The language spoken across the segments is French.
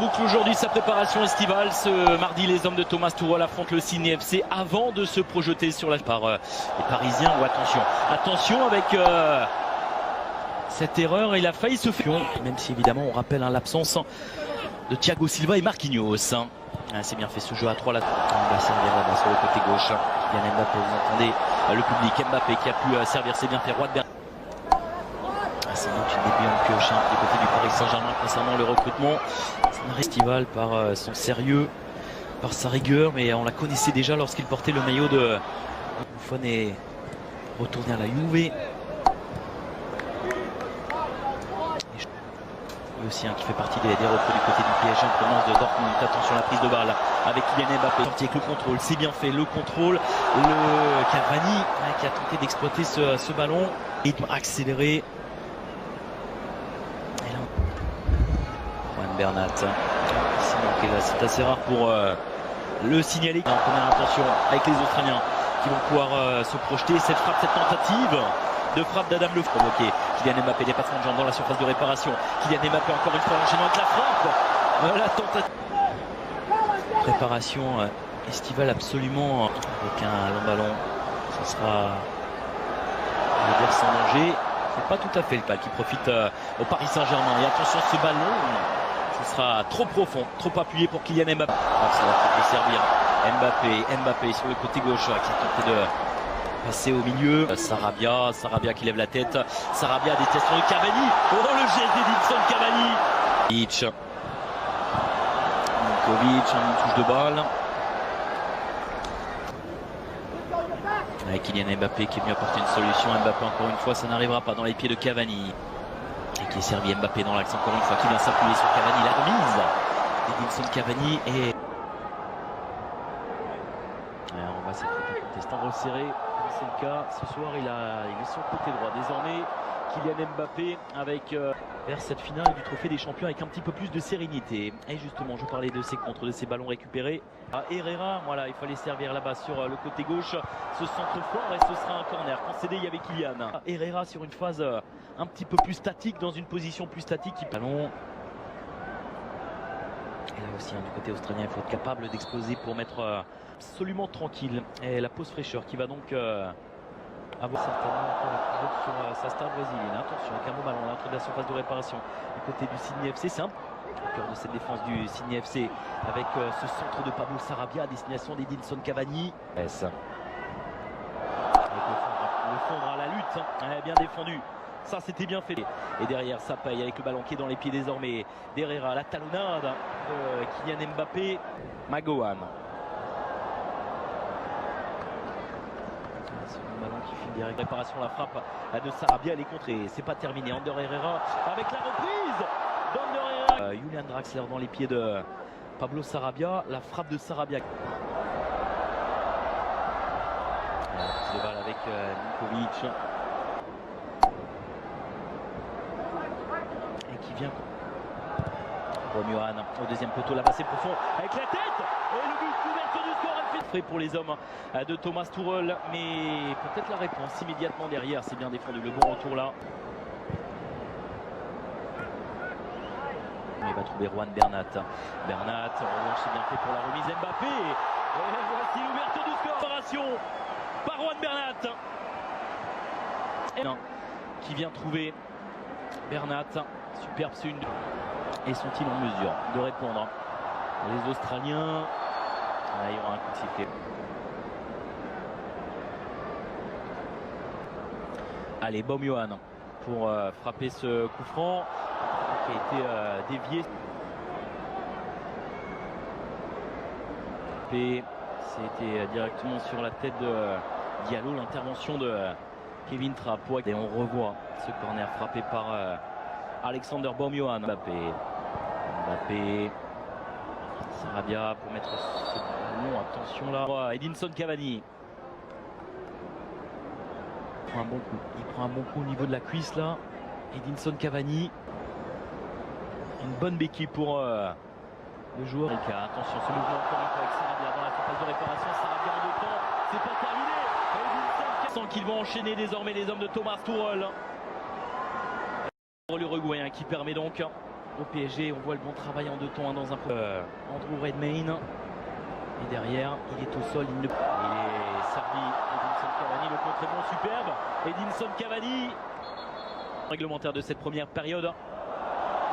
Boucle aujourd'hui sa préparation estivale. Ce mardi, les hommes de Thomas Tuchel affrontent le Sydney FC avant de se projeter sur la par les Parisiens. Oh, attention avec cette erreur. Il a failli se faire, même si évidemment on rappelle l'absence de Thiago Silva et Marquinhos. C'est bien fait ce jeu à 3 là. On va servir là-bas sur le côté gauche. Kylian Mbappé, vous entendez le public. Mbappé qui a pu servir, c'est bien fait. Roi de Berne. C'est donc une début en pioche du côté du Paris Saint-Germain concernant le recrutement. C'est un festival par son sérieux, par sa rigueur, mais on la connaissait déjà lorsqu'il portait le maillot de Buffon est retourné à la Juve. Et aussi qui fait partie des recrues du côté du PSG en provenance de Dortmund. Attention à la prise de balle avec Kylian Mbappé. Sorti avec le contrôle, c'est bien fait, le contrôle. Le Cavani qui a tenté d'exploiter ce ballon. Rythme accéléré. Juan Bernat. C'est assez rare pour le signaler. En première intention avec les Australiens qui vont pouvoir se projeter. Cette frappe, cette tentative de frappe d'Adam Le provoqué. Kylian Mbappé, dépassement de jambe dans la surface de réparation. Kylian Mbappé encore une fois enchaînant avec la frappe. La tentative. Préparation estivale absolument avec un long ballon. Ce sera, on va dire, sans danger. C'est pas tout à fait le pas qui profite au Paris Saint-Germain. Et attention, ce ballon, ce sera trop profond, trop appuyé pour Kylian Mbappé. Ça va peut-être servir. Mbappé sur le côté gauche qui a tenté de passer au milieu. Sarabia qui lève la tête. Sarabia, détestation de Cavani. Oh, le geste d'Edinson Cavani. Milinkovic, une touche de balle. Avec Kylian Mbappé qui est venu apporter une solution. Mbappé encore une fois, ça n'arrivera pas dans les pieds de Cavani. Et qui est servi Mbappé dans l'axe encore une fois, qui vient s'appuyer sur Cavani. La remise d'Edinson Cavani et on va s'écouter contestant resserré. C'est le cas ce soir. Il est sur le côté droit désormais. Kylian Mbappé avec vers cette finale du trophée des champions avec un petit peu plus de sérénité. Et justement, je parlais de ces contres, de ces ballons récupérés. Herrera, voilà, il fallait servir là-bas sur le côté gauche. Ce centre fort et ce sera un corner. Concédé, il y avait Kylian. Herrera sur une phase un petit peu plus statique, dans une position plus statique. Ballon. Et là aussi, du côté australien, il faut être capable d'exploser pour mettre absolument tranquille. Et la pause fraîcheur qui va donc avoir certainement toujours sur sa star brésilienne. Attention, avec un bon ballon à l'entrée de la surface de réparation du côté du Sydney FC. C'est un au cœur de cette défense du Sydney FC avec ce centre de Pablo Sarabia à destination d'Edinson Cavani. Avec le fondre à la lutte, bien défendu. Ça, c'était bien fait. Et derrière, ça paye avec le ballon qui est dans les pieds désormais d'Herrera. La talonnade de Kylian Mbappé. Magohan. Ballon qui file direct. Réparation, la frappe de Sarabia, elle est contrée. C'est pas terminé. Ander Herrera avec la reprise d'Ander Herrera. Julian Draxler dans les pieds de Pablo Sarabia. La frappe de Sarabia. La balle avec Milinkovic. Et qui vient. Romuan au deuxième poteau. Là-bas, c'est profond. Avec la tête. Et le but d'ouverture du score. Fait pour les hommes de Thomas Tuchel, mais peut-être la réponse immédiatement derrière. C'est bien défendu, le bon retour là. Il va trouver Juan Bernat. Bernat, en revanche, c'est bien fait pour la remise Mbappé. Et voici l'ouverture du score. Opération par Juan Bernat. Qui vient trouver Bernat. Superbe, c'est une. Et sont-ils en mesure de répondre? Les Australiens. Il y aura un coup de sifflet. Allez, Baumjohann pour frapper ce coup franc qui a été dévié. Et c'était directement sur la tête de Diallo, l'intervention de Kevin Trapp. Et on revoit ce corner frappé par Alexander Baumjohann. Mbappé. Sarabia pour mettre ce ballon, attention là. Edinson Cavani. Il prend un bon coup. Il prend un bon coup au niveau de la cuisse là. Edinson Cavani. Une bonne béquille pour le joueur. Attention, ce mouvement encore une fois avec Sarabia dans la surface de réparation. Sarabia en deux temps. C'est pas terminé. Edinson qu'ils vont enchaîner désormais les hommes de Thomas Tuchel. Pour l'Uruguayen qui permet donc au PSG. On voit le bon travail en 2 temps dans un Andrew Redmayne. Et derrière, il est au sol, il est servi. Edinson Cavani, le contre est bon, superbe. Edinson Cavani. Réglementaire de cette première période.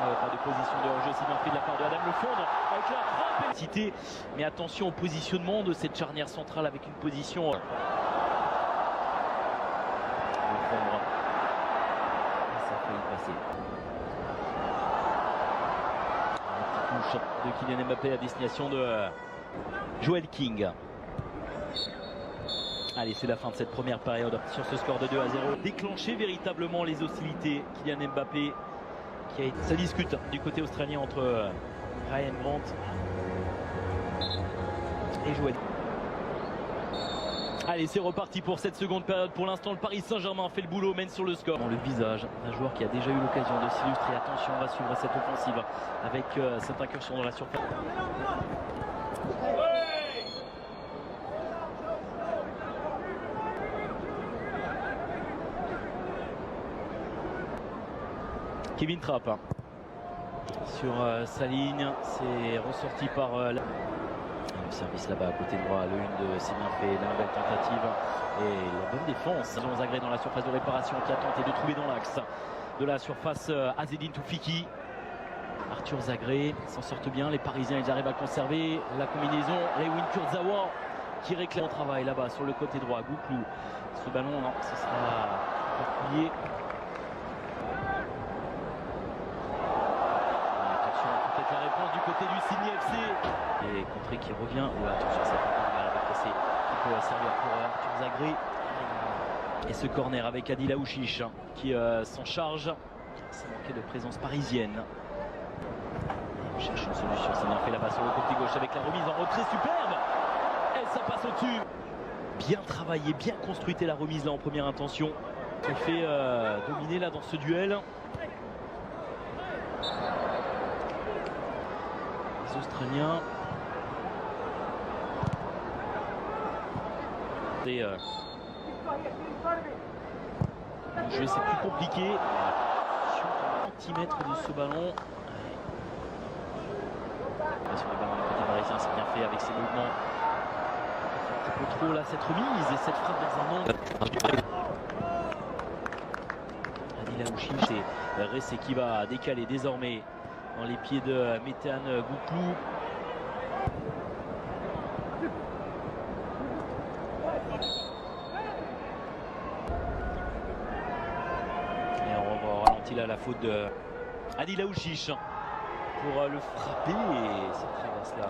Pas de position de hors-jeu, c'est bien fait de la part de Adam Lefondre. Avec la frappe cité. Mais attention au positionnement de cette charnière centrale avec une position. Lefondre. Ça a failli passer. Une petite touche de Kylian Mbappé à destination de Joel King. Allez, c'est la fin de cette première période sur ce score de 2-0. Déclencher véritablement les hostilités. Kylian Mbappé qui a été... Ça discute du côté australien entre Ryan Grant et Joel. Allez, c'est reparti pour cette seconde période. Pour l'instant, le Paris Saint-Germain fait le boulot, mène sur le score. Dans le visage d'un joueur qui a déjà eu l'occasion de s'illustrer. Attention, on va suivre cette offensive avec cette incursion dans la surface. Kevin Trapp sur sa ligne, c'est ressorti par le service là-bas à côté droit, le 1-2, c'est bien fait, la belle tentative et la bonne défense. Zagré dans la surface de réparation qui a tenté de trouver dans l'axe de la surface Azzedine Toufiki. Arthur Zagré s'en sortent bien, les Parisiens ils arrivent à conserver la combinaison. Lewin Kurzawa qui réclame le travail là-bas sur le côté droit. Gouklou, ce ballon, non, ce sera appuyé. La réponse du côté du Sydney FC. Et Contré qui revient. Oh, attention, ça peut qui peut servir pour Arthur Zagré. Et ce corner avec Adil Aouchiche qui s'en charge. Ça manquait de présence parisienne. Et on cherche une solution. C'est bien fait là-bas sur le côté gauche avec la remise en retrait superbe. Et ça passe au-dessus. Bien travaillé, bien construite la remise là en première intention. Se fait dominer là dans ce duel. Australiens. Et le jeu c'est plus compliqué. Sur 1 cm de ce ballon. Sur les ballons du côté parisien, c'est bien fait avec ses mouvements. Un petit peu trop là cette remise et cette frappe dans un angle. Adil Aouchiche, c'est Ressé qui va décaler désormais dans les pieds de Metehan Gouklou. Et on va ralentir là la faute de Adil Aouchiche pour le frapper et cette traverse là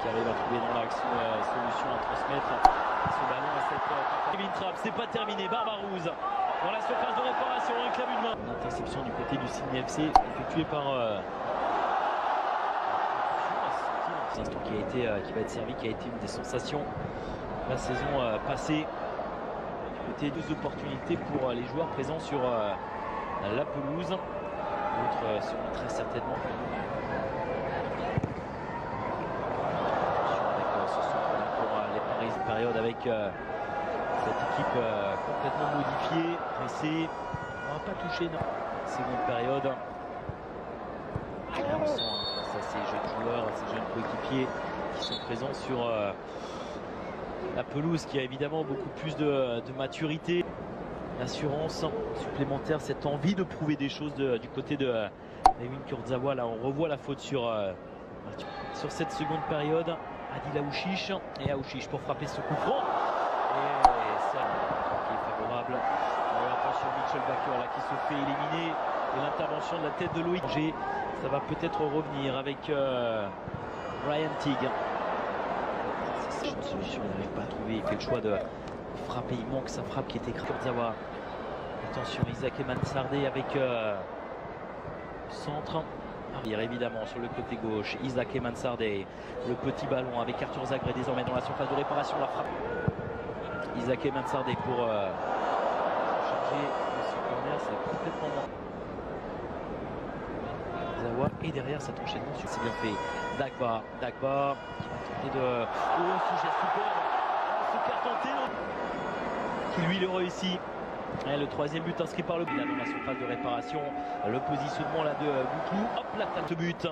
qui arrive à trouver dans l'axe une solution à transmettre ce ballon à cette Kevin Trapp. C'est pas terminé, Barbarouz dans la surface de réparation avec la vue de main. Une interception du côté du Sydney FC effectuée par qui va être servi, qui a été une des sensations la saison passée. Du côté 2 opportunités pour les joueurs présents sur la pelouse. D'autres seront très certainement. Période avec cette équipe complètement modifiée, pressée, on va pas toucher non. Seconde période. Et on sent ça, ces jeunes joueurs, ces jeunes coéquipiers qui sont présents sur la pelouse, qui a évidemment beaucoup plus de maturité, d'assurance supplémentaire, cette envie de prouver des choses du côté de Lewin Kurzawa. Là on revoit la faute sur cette seconde période. Adil Aouchiche et Aouchiche pour frapper ce coup franc et ça qui est favorable. Attention Mitchell Baker là qui se fait éliminer et l'intervention de la tête de Loïc. Ça va peut-être revenir avec Ryan Tig. C'est une solution, il n'arrive pas à trouver, il fait le choix de frapper, il manque sa frappe qui était Kurzawa. Attention Isaac Mansardé avec centre. Évidemment sur le côté gauche, Isaac Mansardé, le petit ballon avec Arthur Zagré désormais dans la surface de réparation, la frappe. Isaac Mansardé pour charger ce corner, c'est complètement mort. Zawa et derrière cet enchaînement, c'est bien fait. Dagba qui va tenter de. Oh, ce geste superbe, ce quart tenté qui lui le réussit. Et le troisième but inscrit par le Milan dans la surface de réparation. Le positionnement là de Bouclou. Hop, là, ce but.